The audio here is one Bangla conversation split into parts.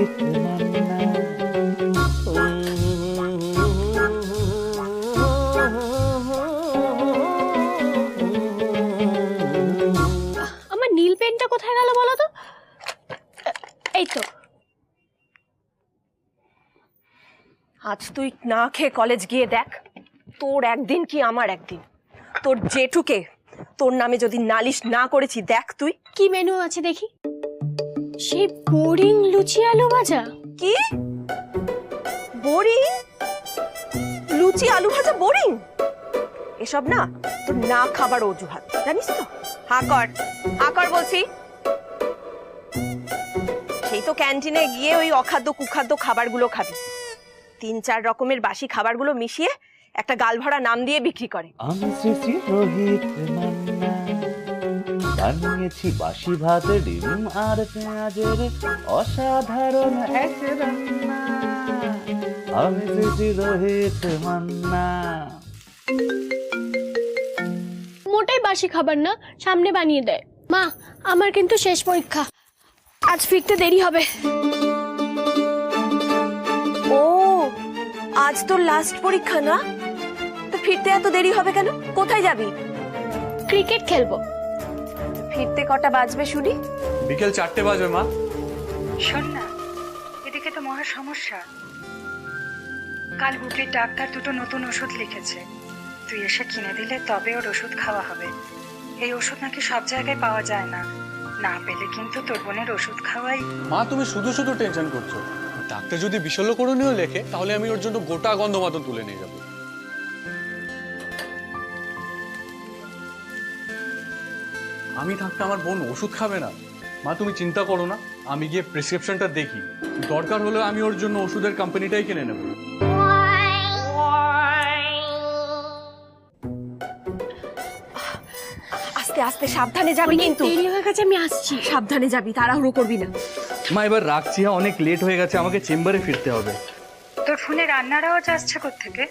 রোহিত মান্না। আমার নীল পেনটা কোথায় গেল বলো তো? এই তো। আজ তুই না খেয়ে কলেজ গিয়ে দেখ, তোর একদিন কি আমার একদিন। তোর জেঠুকে তোর নামে যদি নালিশ না করেছি, দেখ তুই কি মেনু আছে দেখি। সেই বোরিং লুচি আলু ভাজা। কি বোরিং? লুচি আলু ভাজা বোরিং? এসব না তোর না খাবার অজুহাত, জানিস তো। হাকর বলছি। সেই তো ক্যান্টিনে গিয়ে ওই অখাদ্য কুখাদ্য খাবারগুলো খাবি, 3-4 রকমের বাসি খাবারগুলো মিশিয়ে একটা গালভরা নাম দিয়ে বিক্রি করে। আমি শ্রী রোহিত মান্না, বানিয়েছি বাসি ভাত, ডিম আর পেঁয়াজের অসাধারণ এক রান্না। আমি শ্রী রোহিত মান্না। মোটাই বাসি খাবার না, সামনে বানিয়ে দেয়। মা, আমার কিন্তু শেষ পরীক্ষা, আজ ফিরতে দেরি হবে। ও, আজ তোর লাস্ট পরীক্ষা না? তো ফিরতে এত দেরি হবে কেন? কোথায় যাবি? ক্রিকেট খেলবো। ফিরতে কটা বাজবে শুনি? বিকেল 4টে বাজবে মা। শোন না, এদিকে তো মহা সমস্যা। কাল বুবলির ডাক্তার দুটো নতুন ওষুধ লিখেছে, তুই এসে কিনে দিলে তবে ওর ওষুধ খাওয়া হবে। এই ওষুধ নাকি সব জায়গায় পাওয়া যায় না, না পেলে কিন্তু তোর বোনের ওষুধ খাওয়াই। মা তুমি শুধু শুধু টেনশন করছো। ডাক্তার যদি বিশল্যকরণীয় লেখে তাহলে আমি ওর জন্য গোটা গন্ধমাদন তুলে নিয়ে যাব। আমি থাকতে আমার বোন ওষুধ খাবে না? মা তুমি চিন্তা করো না, আমি গিয়ে প্রেসক্রিপশনটা দেখি, দরকার হলে আমি ওর জন্য ওষুধের কোম্পানিটাই কিনে নেব। আস্তে আস্তে সাবধানে যাবি কিন্তু। দেরি হয়ে গেছে, আমি আসছি। সাবধানে যাবি, তাড়াহুড়ো করবি না। মা এবার রাখছি, হ্যাঁ অনেক লেট হয়ে গেছে, আমাকে চেম্বারে ফিরতে হবে। তোর ফোনে রান্নার আওয়াজ আসছে কোত্থেকে?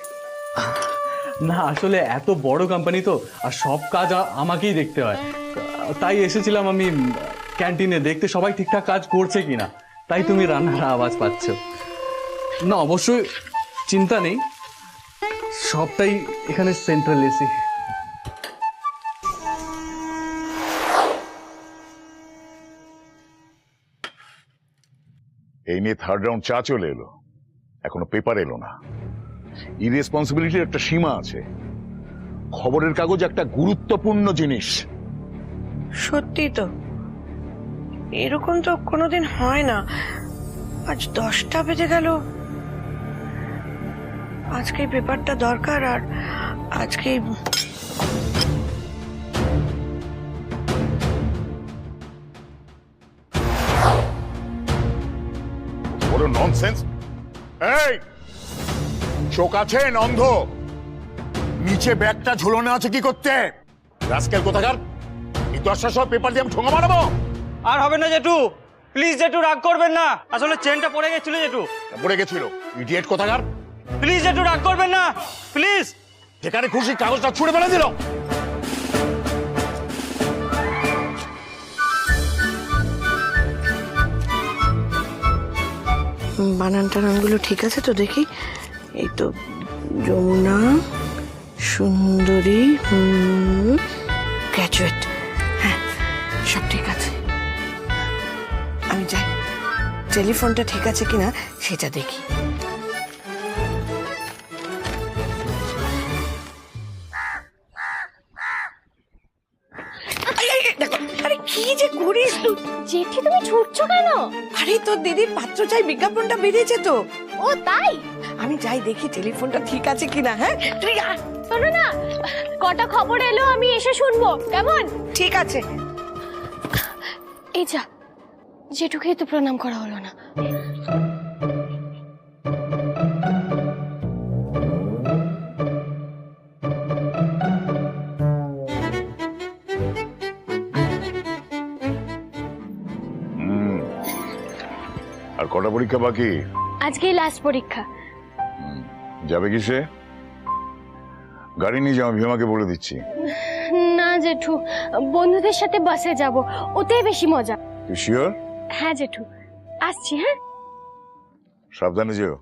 না আসলে এত বড় কোম্পানি তো, আর সব কাজ আমাকেই দেখতে হয়, তাই এসেছিলাম আমি ক্যান্টিনে দেখতে সবাই ঠিকঠাক কাজ করছে কিনা, তাই তুমি রান্নার আওয়াজ পাচ্ছ। না অবশ্যই চিন্তা নেই, সবটাই এখানে সেন্ট্রাল এসি। এই নিয়ে থার্ড রাউন্ড চা চলে এলো, এখনো পেপার এলো না। ইরেসপন্সিবিলিটির একটা সীমা আছে। খবরের কাগজ একটা গুরুত্বপূর্ণ জিনিস। সত্যি তো, এরকম তো কোনোদিন হয় না। আজ 10টা বেজে গেল। আজকে পেপারটা দরকার, আর আজকে বড় ননসেন্স। এই চোখ আছে অন্ধ? নিচে ব্যাগটা ঝুলনে আছে কি করতে? রাস্কেল কোথাকার! এই 10টা সব পেপার দিয়ে আমি ঠোঙা মারাবো। আর হবে না জেঠু, প্লিজ জেঠু রাগ করবেন না, আসলে চেনটা পড়ে গেছিল জেঠু। পড়ে গেছিল ইডিয়েট কোথাকার! প্লিজ জেঠু রাগ করবেন না, প্লিজ। যেখানে খুশি কাগজটা ছুঁড়ে ফেলে দিল। বানান টানানগুলো ঠিক আছে তো দেখি। এই তো, যমুনা, সুন্দরী, গ্র্যাজুয়েট, হ্যাঁ সব ঠিক আছে। আমি যাই, টেলিফোনটা ঠিক আছে কিনা সেটা দেখি। আরে কি যে করিস তুই? জেঠি তুমি ছুটছো কেন? আরে তোর দিদির পাত্র চাই বিজ্ঞাপনটা বেরিয়েছে তো। ও তাই? আমি যাই দেখি টেলিফোনটা ঠিক আছে কিনা। হ্যাঁ তুই শোনো না, কটা খবর এলো আমি এসে শুনবো, কেমন? ঠিক আছে। এই যা, জেঠুকে তো প্রণাম করা হলো না। আর কটা পরীক্ষা বাকি? আজকেই লাস্ট পরীক্ষা। যাবে কিসে? গাড়ি নিয়ে যাও, ভীমাকে বলে দিচ্ছি। না জেঠু, বন্ধুদের সাথে বাসে যাব, ওতেই বেশি মজা। তুই শিওর? হ্যাঁ জেঠু, আসছি। হ্যাঁ সাবধানে যেও।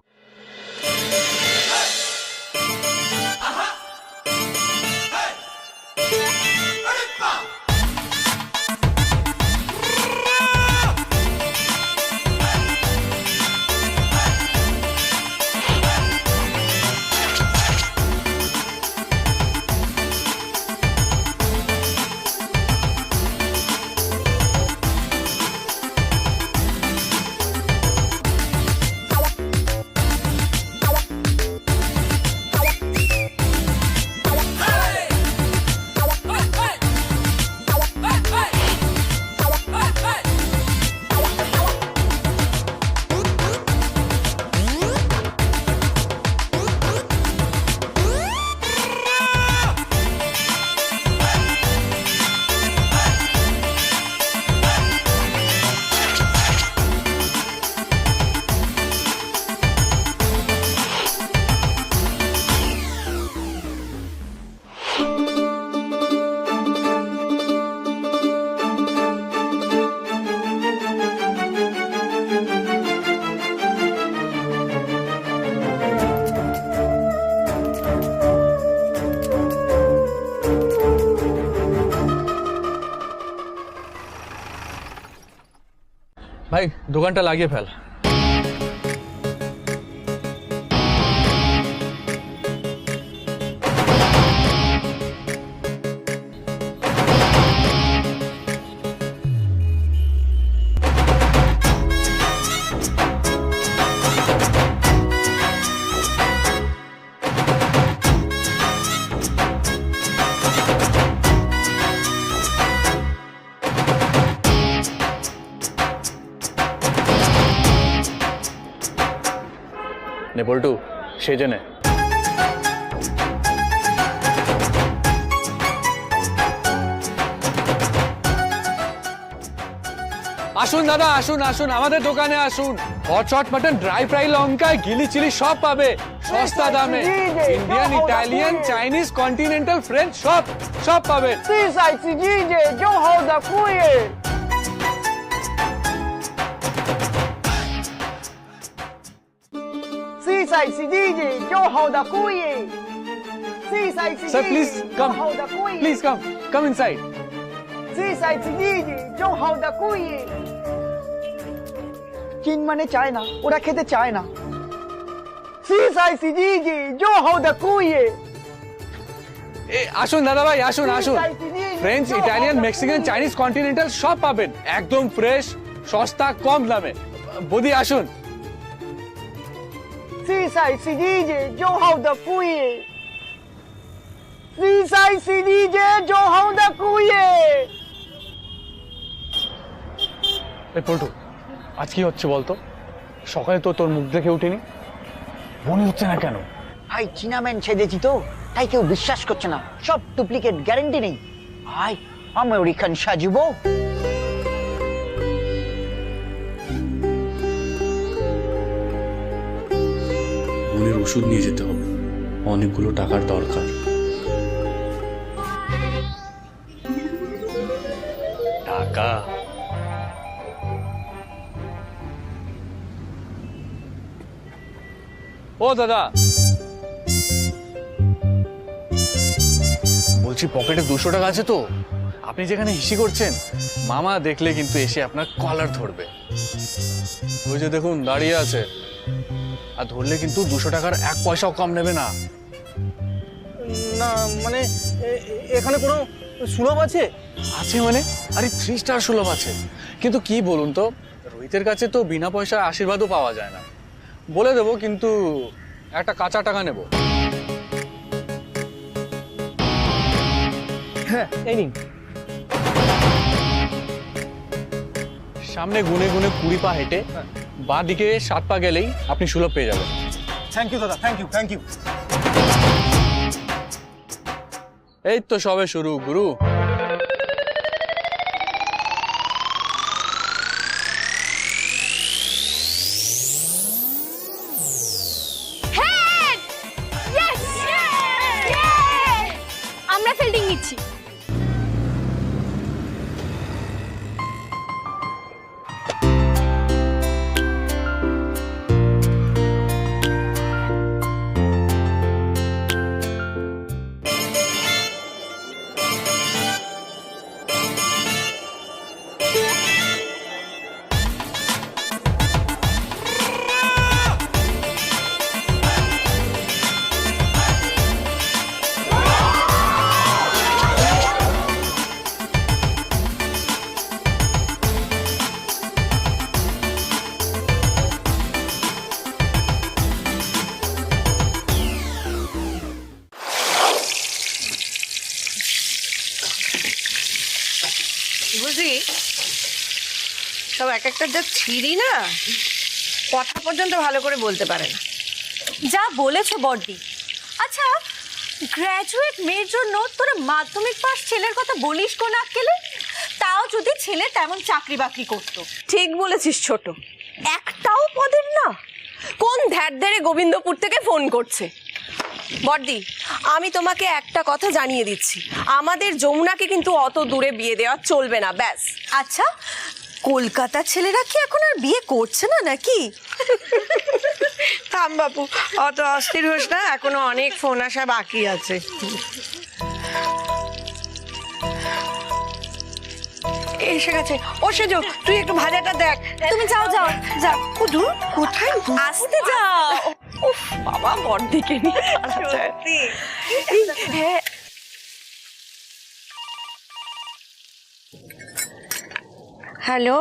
ভাই দোকানটা লাগিয়ে ফেল। নে পল্টু সেজে নে। আসুন দাদা, আসুন আসুন আমাদের দোকানে আসুন। Hot shot mutton, dry fry লঙ্কা, গিলি চিলি সব পাবে সস্তা দামে। Indian, Italian, Chinese, continental, French সব সব পাবে। Sir, please come. Please come. Come inside. চীন মানে চায় না, ওরা খেতে চায় না। আসুন দাদা ভাই, আসুন আসুন। French, Italian, Mexican, Chinese, continental সব পাবেন একদম ফ্রেশ, সস্তা, কম দামে। বৌদি আসুন। এই পল্টু, আজ কি হচ্ছে বলতো? সকালে তো তোর মুখ দেখে উঠিনি, মনে হচ্ছে না কেন? ভাই চীনাম্যান ছেড়েছি তো, তাই কেউ বিশ্বাস করছে না। সব ডুপ্লিকেট, গ্যারান্টি নেই। ভাই আমেরিকান সাজবো। বোনের ওষুধ নিয়ে যেতে হবে, অনেকগুলো টাকার দরকার। টাকা? ও দাদা, বলছি পকেটে 200 টাকা আছে তো? আপনি যেখানে হিসি করছেন, মামা দেখলে কিন্তু এসে আপনার কলার ধরবে। ওই যে দেখুন দাঁড়িয়ে আছে, আর ধরলে কিন্তু 200 টাকার 1 পয়সাও কম নেবে না। না মানে এখানে কোনো সুলভ আছে? আছে মানে? আরে 3 স্টার সুলভ আছে। কিন্তু কি বলুন তো, রোহিতের কাছে তো বিনা পয়সায় আশীর্বাদও পাওয়া যায় না। বলে দেবো, কিন্তু একটা কাঁচা টাকা নেব। হ্যাঁ এই নিন। সামনে গুনে গুনে 20 পা হেঁটে বাঁ দিকে 7 পা গেলেই আপনি সুলভ পেয়ে যাবেন। থ্যাংক ইউ দাদা, থ্যাংক ইউ থ্যাংক ইউ। এই তো সবে শুরু গুরু। আমরা ফিল্ডিং নিচ্ছি। এক একটা যা ছিঁড়ি না, কথা পর্যন্ত ভালো করে বলতে পারে না। যা বলেছো বড়দি। আচ্ছা, গ্র্যাজুয়েট মেয়ের জন্য তোরা মাধ্যমিক পাস ছেলের কথা বলিস কোন আক্কেলে? তাও যদি ছেলে তেমন চাকরি বাকরি করতো। ঠিক বলেছিস ছোট, একটাও পদের না। কোন ধ্যার ধ্যারে গোবিন্দপুর থেকে ফোন করছে। বড়দি, আমি তোমাকে একটা কথা জানিয়ে দিচ্ছি, আমাদের যমুনাকে কিন্তু অত দূরে বিয়ে দেওয়া চলবে না, ব্যাস। আচ্ছা, কলকাতার ছেলেরা কি এখন আর বিয়ে করছে না নাকি? থাম বাপু, অত অস্থির হোস না, এখনো অনেক ফোন আসা বাকি আছে। এসে গেছে। ও সেজো, তুই একটু ভাজাটা দেখ। তুমি যাও যাও যাও। দূর কোথায়? আসতে যাও। উফ বাবা, বড়দিকে নিয়ে সত্যি। হ্যাঁ। হ্যালো,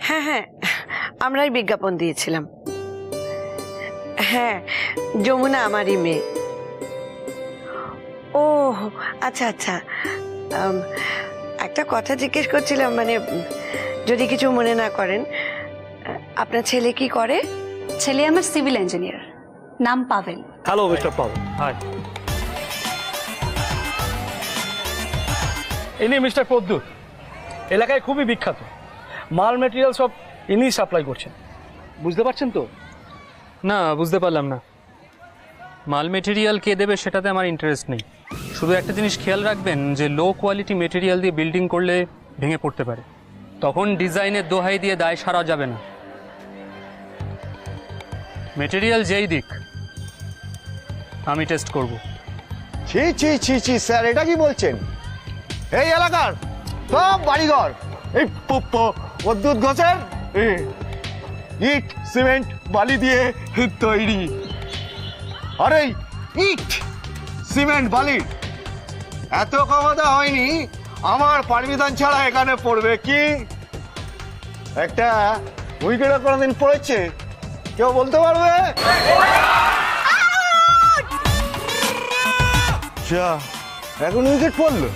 হ্যাঁ হ্যাঁ, আমরাই বিজ্ঞাপন দিয়েছিলাম। হ্যাঁ, যমুনা আমারই মেয়ে। ও আচ্ছা আচ্ছা, একটা কথা জিজ্ঞেস করছিলাম, মানে যদি কিছু মনে না করেন, আপনার ছেলে কি করে? ছেলে আমার সিভিল ইঞ্জিনিয়ার, নাম পাভেল। হ্যালো মিস্টার পল। হাই, ইনি মিস্টার পদ্দুর, এলাকায় খুবই বিখ্যাত। মাল মেটেরিয়াল সব ইনি সাপ্লাই করছেন, বুঝতে পারছেন তো? না, বুঝতে পারলাম না। মাল মেটেরিয়াল কে দেবে সেটাতে আমার ইন্টারেস্ট নেই। শুধু একটা জিনিস খেয়াল রাখবেন যে লো কোয়ালিটি মেটেরিয়াল দিয়ে বিল্ডিং করলে ভেঙে পড়তে পারে, তখন ডিজাইনের দোহাই দিয়ে দায় সারা যাবে না। মেটেরিয়াল যেই দিক আমি টেস্ট করব। ছি ছি ছি ছি স্যার, এটা কি বলছেন? এই এলাকার সব বাড়িঘর এই পদ্মুত ঘোষের ইট সিমেন্ট বালি দিয়ে তৈরি। আর এই ইট সিমেন্ট বালি এত ক্ষমতা হয়নি আমার পারমিশন ছাড়া এখানে পড়বে কি? একটা উইকেটও কোনোদিন পড়েছে কেউ বলতে পারবে? যা, এখন উইকেট পড়লো।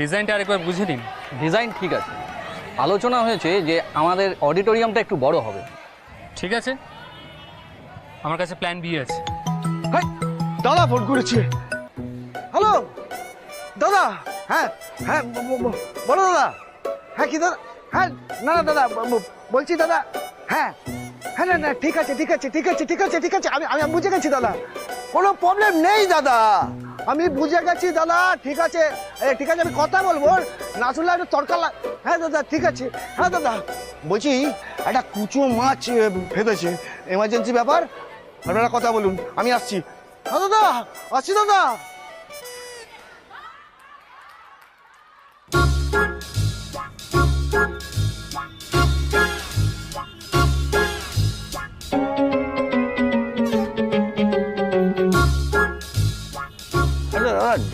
ডিজাইনটা আরেকবার বুঝে নিন। ডিজাইন ঠিক আছে, আলোচনা হয়েছে যে আমাদের অডিটোরিয়ামটা একটু বড় হবে। ঠিক আছে, আমার কাছে প্ল্যান বি আছে। দাদা ফোন করেছে। হ্যালো দাদা, হ্যাঁ হ্যাঁ বলো দাদা। হ্যাঁ কি দাদা? হ্যাঁ না না দাদা, বলছি দাদা। হ্যাঁ হ্যাঁ না না ঠিক আছে ঠিক আছে ঠিক আছে ঠিক আছে ঠিক আছে, আমি আমি বুঝে গেছি দাদা, কোনো প্রবলেম নেই দাদা, আমি বুঝে গেছি দাদা। ঠিক আছে ঠিক আছে, আমি কথা বলবো, না শুনলে একটু তরকার। হ্যাঁ দাদা ঠিক আছে। হ্যাঁ দাদা, বলছি একটা কুচো মাছ ফেটেছে, এমার্জেন্সি ব্যাপার, আপনারা কথা বলুন, আমি আসছি। হ্যাঁ দাদা, আসছি দাদা।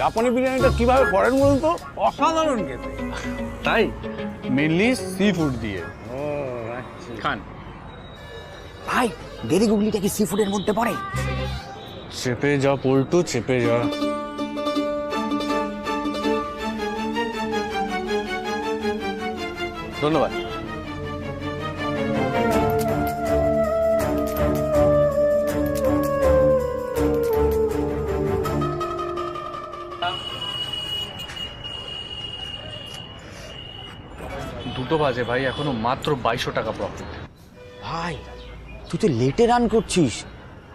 জাপানি বিরিয়ানিটা কিভাবে করেন বলুন তো? অসাধারণ খেতে। তাই মেনলি সি ফুড দিয়ে খান। ভাই, দেরি গুগলিটা কি সি ফুডের মধ্যে পড়ে? চেপে যা পল্টু, চেপে যা। ধন্যবাদ। দুটো বাজে ভাই, এখনো মাত্র 2200 টাকা প্রফিট। ভাই, তুই তো লেটে রান করছিস।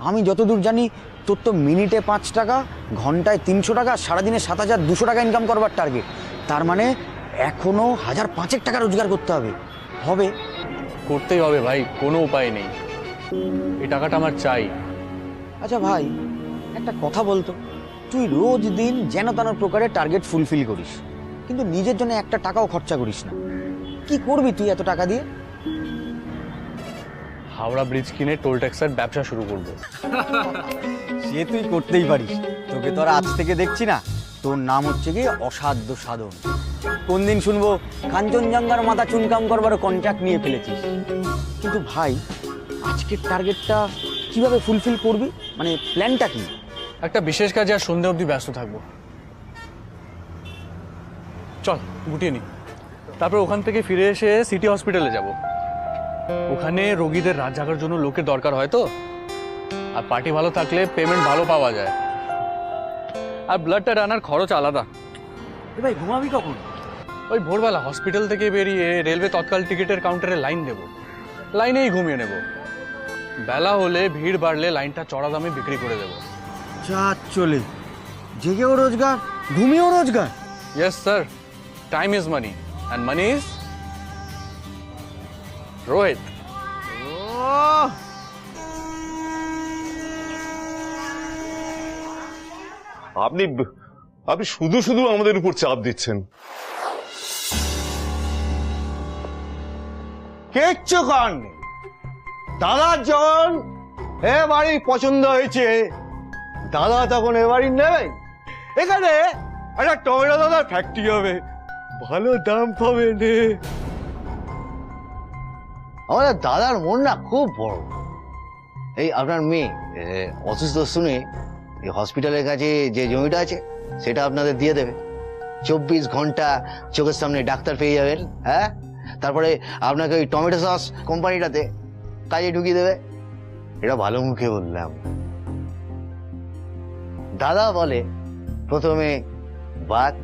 আমি যতদূর জানি তোর তো মিনিটে 5 টাকা, ঘন্টায় 300 টাকা, সারাদিনে 7200 টাকা ইনকাম করবার টার্গেট। তার মানে এখনো 1005 টাকা রোজগার করতে হবে। হবে? করতেই হবে ভাই, কোনো উপায় নেই, এই টাকাটা আমার চাই। আচ্ছা ভাই, একটা কথা বলতো, তুই রোজ দিন যেন তেন প্রকারে টার্গেট ফুলফিল করিস, কিন্তু নিজের জন্য একটা টাকাও খরচা করিস না। কি করবি তুই এত টাকা দিয়ে? হাওড়া ব্রিজ কিনে টোল ট্যাক্সের ব্যবসা শুরু করব। সে তুই করতেই পারিস, তোকে তো আর আজ থেকে দেখছি না, তোর নাম হচ্ছে কি অসাধ্য সাধন। কোন দিন শুনবো কাঞ্চনজঙ্ঘার মাথা চুনকাম করবার কন্ট্রাক্ট নিয়ে ফেলেছিস। কিন্তু ভাই আজকের টার্গেটটা কিভাবে ফুলফিল করবি, মানে প্ল্যানটা কি? একটা বিশেষ কাজে আর সন্ধ্যে অবধি ব্যস্ত থাকবো। চল গুটিয়ে নি, তারপর ওখান থেকে ফিরে এসে সিটি হসপিটালে যাব। ওখানে রোগীদের রাত জাগার জন্য লোকের দরকার হয় তো, আর পার্টি ভালো থাকলে পেমেন্ট ভালো পাওয়া যায়, আর ব্লাডটা আনার খরচ আলাদা। ভাই ঘুমাবি কখন? ওই ভোরবেলা হসপিটাল থেকে বেরিয়ে রেলওয়ে তৎকাল টিকিটের কাউন্টারে লাইন দেব, লাইনেই ঘুমিয়ে নেব। বেলা হলে ভিড় বাড়লে লাইনটা চড়া দামে বিক্রি করে দেব। যা চলে, জেগেও রোজগার, ঘুমিয়েও রোজগার। Yes sir, time is money and money is Rohit. আপনি আপনি শুধু শুধু আমাদের উপর চাপ দিচ্ছেন। কিচ্ছু কর নেই। দাদার যখন এ বাড়ি পছন্দ হয়েছে, দাদা তখন এ বাড়ি নেবে। এখানে একটা টমেটো দাদার ফ্যাক্টরি হবে, ভালো দাম পাবে নে। আমাদের দাদার মন না খুব বড়। এই আপনার মেয়ে অসুস্থ শুনে এই হসপিটালের কাছে যে জমিটা আছে সেটা আপনাদের দিয়ে দেবে। 24 ঘন্টা চোখের সামনে ডাক্তার পেয়ে যাবেন। হ্যাঁ, তারপরে আপনাকে ওই টমেটো সস কোম্পানিটাতে কাজে ঢুকিয়ে দেবে। এটা ভালো মুখে বললাম। দাদা বলে প্রথমে বাত,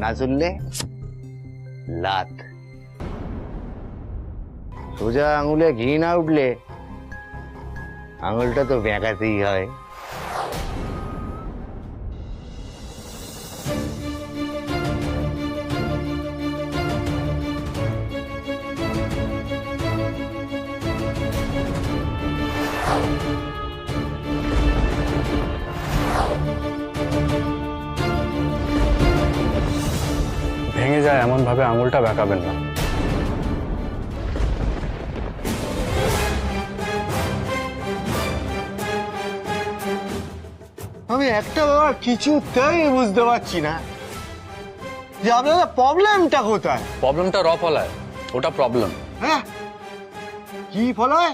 না চললে লাত। সোজা আঙুলে ঘি না উঠলে আঙুলটা তো বেঁকাতেই হয়। ভেঙে যায় এমন ভাবে আঙুলটা বেঁকাবেন না। আমি একটা ব্যাপার কিছুতেই বুঝতে পারছি না যে আপনাদের প্রবলেমটা কোথায়। প্রবলেমটা রফলায়, ওটা প্রবলেম। হ্যাঁ, কি ফলায়?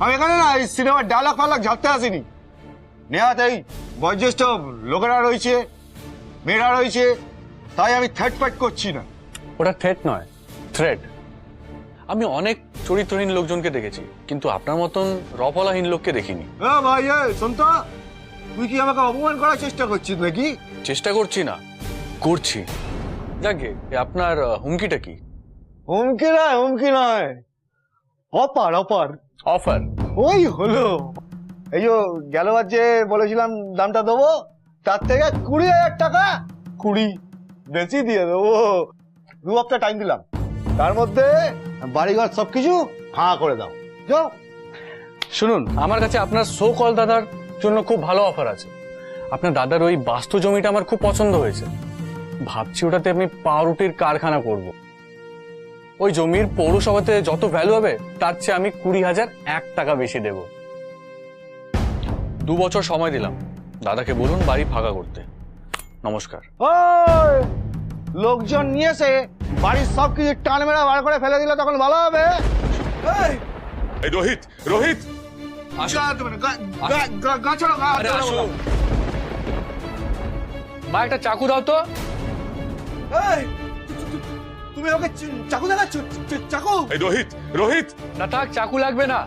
আমি এখানে না এই সিনেমার ডায়লগ ফালাক ঝাড়তে আসিনি। নেহাতেই বয়োজ্যেষ্ঠ লোকেরা রয়েছে, মেয়েরা রয়েছে, তাই আমি থ্রেট ফাইট করছি না। ওটা থ্রেট নয়, থ্রেট। আমি অনেক চরিত্রহীন লোকজনকে দেখেছি, কিন্তু আপনার মতন রফলাহীন লোককে দেখিনি। ভাই শোন তো, তুই কি আমাকে অপমান করার চেষ্টা করছিস নাকি? চেষ্টা করছি না, করছি। যাকে আপনার হুমকিটা কি? হুমকি নয়, অপার অপার অফার। ওই হলো, এই যে গেলবার যে বলেছিলাম দামটা দেবো, তার থেকে 20,000 টাকা 20 বেশি দিয়ে দেবো। 2 হপ্তাহ টাইম দিলাম, তার মধ্যে বাড়িঘর সবকিছু ফাঁকা করে দাও। যাও। শুনুন, আমার কাছে আপনার সো কল দাদার জন্য খুব ভালো অফার আছে। আপনার দাদার ওই বাস্তু জমিটা আমার খুব পছন্দ হয়েছে। ভাবছি ওটাতে আমি পাউরুটির কারখানা করব। ওই জমির পৌরসভাতে যত ভ্যালু হবে তার চেয়ে আমি 20,001 টাকা বেশি দেব। 2 বছর সময় দিলাম, দাদাকে বলুন বাড়ি ফাঁকা করতে। নমস্কার। ওই লোকজন নিয়ে এসে বাড়ির সবকিছু টান মেরা বার করে ফেলে দিলে তখন ভালো হবে। এই রোহিত, রোহিত মা একটা চাকু দাও তো। তুমি ওকে চাকু দেখাচ্ছ? চাকু? এই রোহিত, রোহিত না থাক, চাকু লাগবে না।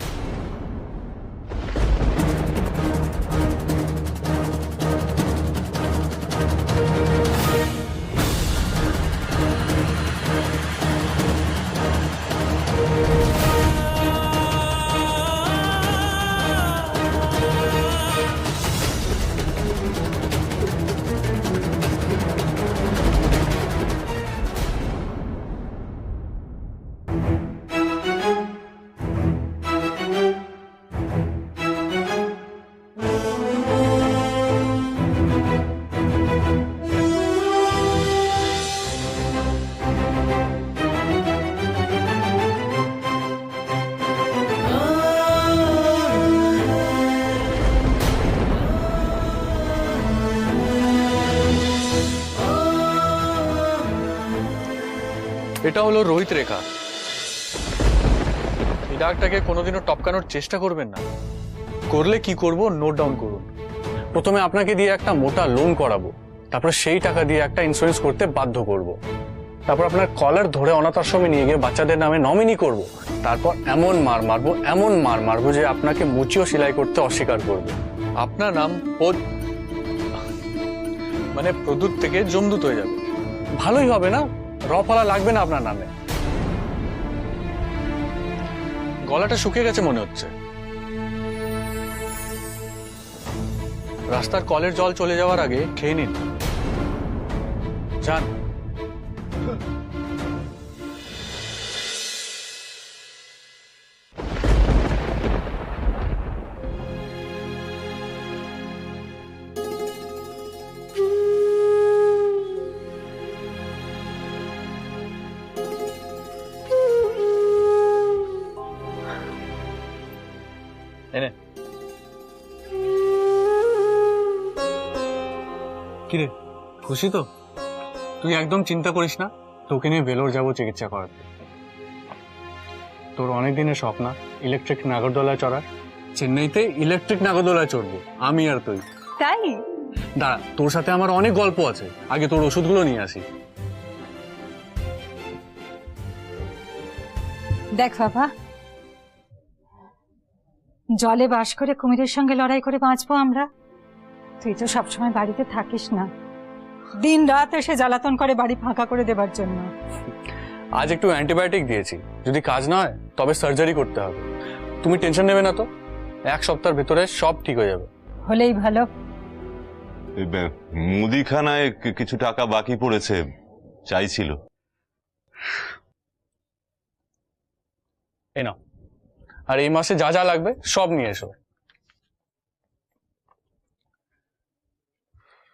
এটা হলো রোহিত রেখা। এই দাগটাকে কোনোদিনও টপকানোর চেষ্টা করবেন না। করলে কি করব নোট ডাউন করুন। প্রথমে আপনাকে দিয়ে একটা মোটা লোন করাবো, তারপর সেই টাকা দিয়ে একটা ইন্স্যুরেন্স করতে বাধ্য করব। তারপর আপনার কলার ধরে অনাথ আশ্রমে নিয়ে গিয়ে বাচ্চাদের নামে নমিনি করব। তারপর এমন মার মারবো যে আপনাকে মুচিও সেলাই করতে অস্বীকার করবে। আপনার নাম মানে প্রদূত থেকে জমদূত হয়ে যাবে। ভালোই হবে না? রফলা লাগবে না আপনার নামে। গলাটা শুকিয়ে গেছে মনে হচ্ছে। রাস্তার কলের জল চলে যাওয়ার আগে খেয়ে নিন, যান। এনে কিরে, খুশি তো? তুই একদম চিন্তা করিস না, তোকে নিয়ে ভেলোর যাবো চিকিৎসা করাতে। তোর অনেক দিনের স্বপ্ন ইলেকট্রিক নাগরদোলায় চড়ার। চেন্নাইতে ইলেকট্রিক নাগরদোলায় চড়বো আমি আর তুই। তাই? দাঁড়া, তোর সাথে আমার অনেক গল্প আছে, আগে তোর ওষুধগুলো নিয়ে আসি। দেখ বাবা, জলে বাস করে কুমিরের সঙ্গে লড়াই করে বাঁচবো আমরা। তুই তো সবসময় বাড়িতে থাকিস না, দিন রাত এসে জ্বালাতন করে বাড়ি ফাঁকা করে দেবার জন্য। আজ একটু অ্যান্টিবায়োটিক দিয়েছি, যদি কাজ না হয় তবে সার্জারি করতে হবে। তুমি টেনশন নেবে না তো, 1 সপ্তাহের ভেতরে সব ঠিক হয়ে যাবে। হলেই ভালো। মুদিখানায় কিছু টাকা বাকি পড়েছে, চাইছিল। এই নাও, আর এই মাসে যা যা লাগবে সব নিয়ে এসো।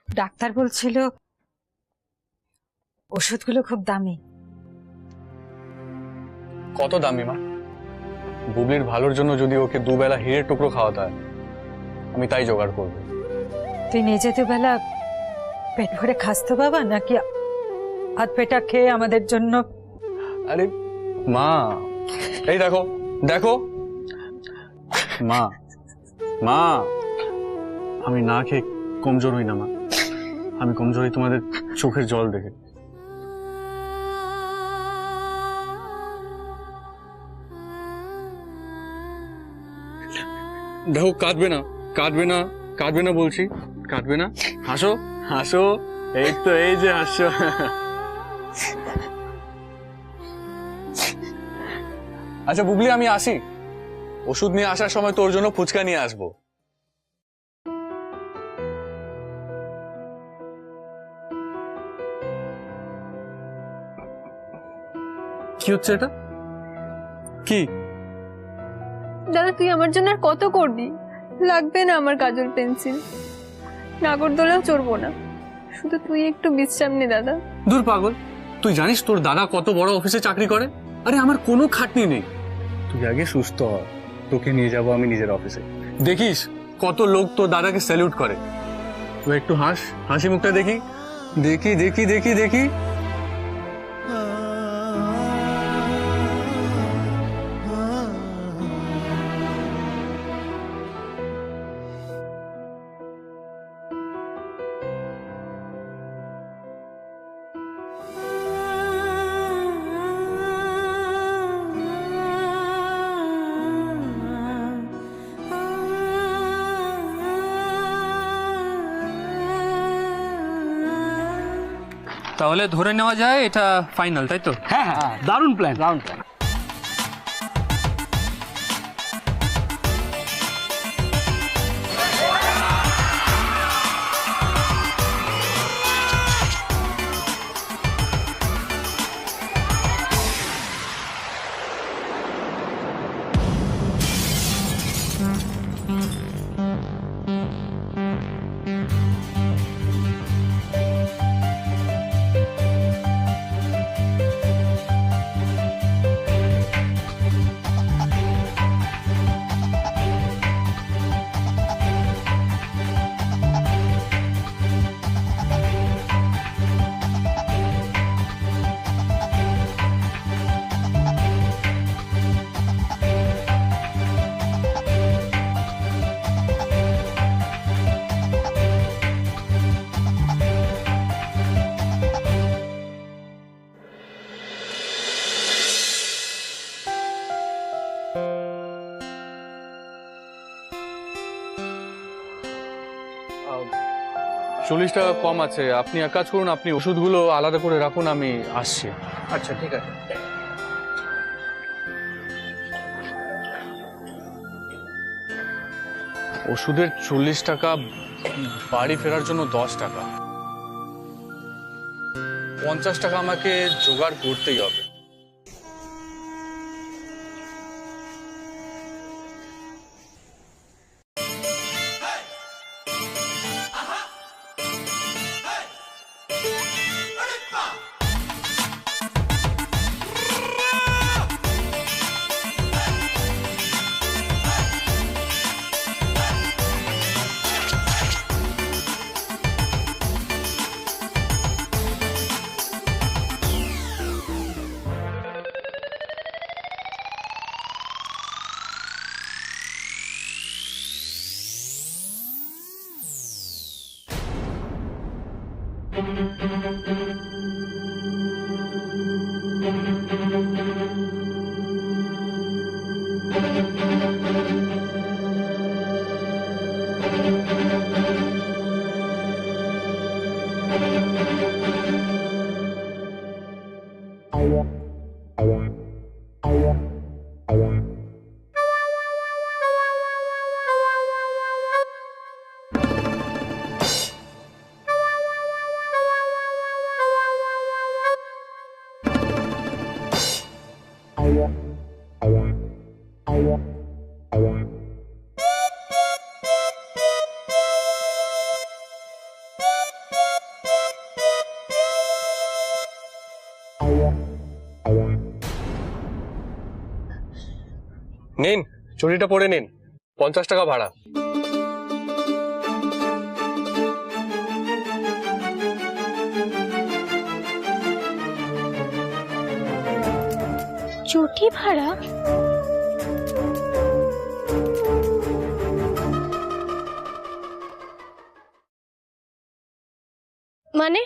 ডাক্তার বলছিল ওষুধগুলো খুব দামি। কত দামি মা? বুবলির ভালোর জন্য যদি ওকে দুবেলা হিরের টুকরো খাওয়াতে হয়, আমি তাই জোগাড় করব। তুই নিজে দুবেলা পেট ভরে খাস তো বাবা, নাকি হাত পেটা খেয়ে আমাদের জন্য? আরে মা, এই দেখো দেখো মা, মা আমি না খেয়ে কমজোর হই না মা, আমি কমজোর হই তোমাদের চোখের জল দেখে। দেখো, কাঁদবে না, কাঁদবে না, কাঁদবে না বলছি, কাঁদবে না। হাসো হাসো, এই তো, এই যে হাসো। আচ্ছা বুবলি, আমি আসি। ওষুধ নিয়ে আসার সময় তোর জন্য ফুচকা নিয়ে আসবো। কি হচ্ছে এটা? কি দাদা, তুই আমার জন্য আর কত করবি? লাগবে না আমার কাজল পেন্সিল, নাগরদোলাও চড়বো না, শুধু তুই একটু বিশ্রাম নে দাদা। দূর পাগল, তুই জানিস তোর দাদা কত বড় অফিসে চাকরি করে? আরে আমার কোনো খাটনি নেই, তুই আগে সুস্থ হ, তোকে নিয়ে যাবো আমি নিজের অফিসে। দেখিস কত লোক তোর দাদাকে স্যালুট করে। তুই একটু হাস, হাসি মুখটা দেখি দেখি দেখি দেখি দেখি। তাহলে ধরে নেওয়া যায় এটা ফাইনাল, তাই তো? হ্যাঁ হ্যাঁ, দারুণ প্ল্যান, দারুণ প্ল্যান। 40 টাকা কম আছে। আপনি এক কাজ করুন, আপনি ওষুধগুলো আলাদা করে রাখুন, আমি আসছি। আচ্ছা ঠিক আছে। ওষুধের 40 টাকা, বাড়ি ফেরার জন্য 10 টাকা, 50 টাকা আমাকে জোগাড় করতেই হবে। নিন, চুরিটা পরে নিন, 50 টাকা ভাড়া। চটি ভাড়া? মানে